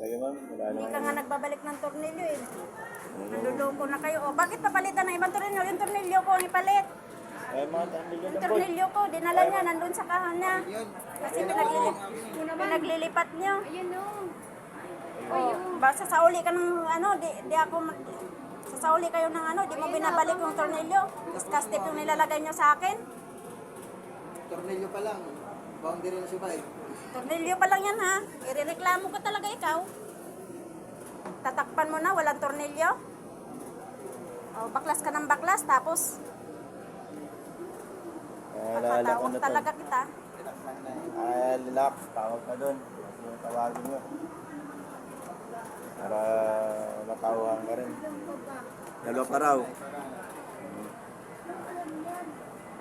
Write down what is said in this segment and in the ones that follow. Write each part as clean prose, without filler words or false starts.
Lagi ma'am, wala Hindi naman. ka nga nagbabalik ng tornilyo eh. Naluloko na kayo. O, bakit papalitan ng ibang tornilyo? Yung tornilyo ko ang ipalit. Eh, mga tornilyo Yung ng boy. tornilyo ko, dinala niya, nandun sa kahan niya. Kasi pinaglilipat niyo. Ayun o. O, basta sauli ka ng ano, di ako, sasauli kayo ng ano, di mo binabalik yung tornilyo. Discastip yung nilalagay niyo sa akin. Tornilyo pa lang. Boundary na subay. Tornilyo pa lang yan ha. Irereklamo ka talaga ikaw. Tatakpan mo na, walang tornilyo. O, baklas ka ng baklas, tapos Naalala ko papatawag na to. talaga kita. Ay, relax. Tawag ka dun. Kasi tawagin nyo. Para matawag ka rin. Dalawa pa raw.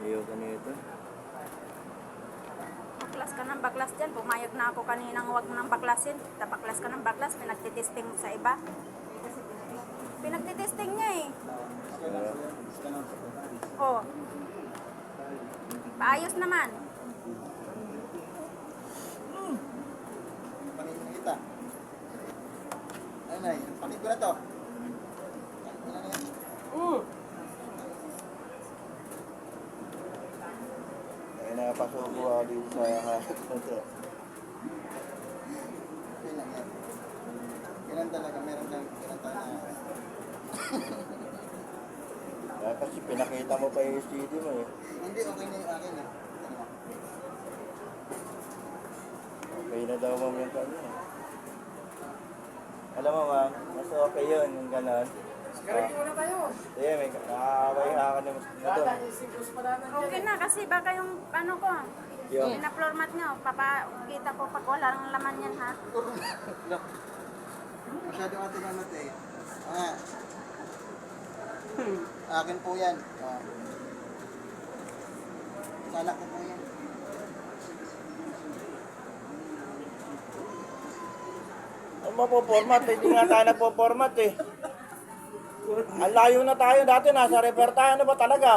Ayaw ka nito. Baklas ka ng baklas dyan. Pumayag na ako kaninang huwag mo nang baklasin. Baklas ka ng baklas, pinagtitesting sa iba. Pinagtitesting niya eh. Oh. Paayos naman. Panin mo kita. Ano na yun? Panin ko na to. Ano na yan? Ay, nakapasuko ako dito sa hasot na to. Okay lang yan. Kailan talaga meron lang kinanta na. Kasi pinakita mo pa yung CD mo eh. Hindi, okay na yung akin eh. Ano? Okay na daw ma'am yung kanya. Alam mo ma'am, mas okay yun yung gano'n. Correct muna tayo. Sige, may nakakaway ka na doon. Okay na kasi baka yung ano ko, Yung, ina-floor mat nyo, papakita ko pag walang laman yan ha. Masyado atin naman eh. Ah. Akin po yan. Ah. Salak ko po yan. ano mapoformat? Hindi nga tayo nagpo-format eh. Ang layo na tayo dati, nasa refer tayo. Ano ba talaga?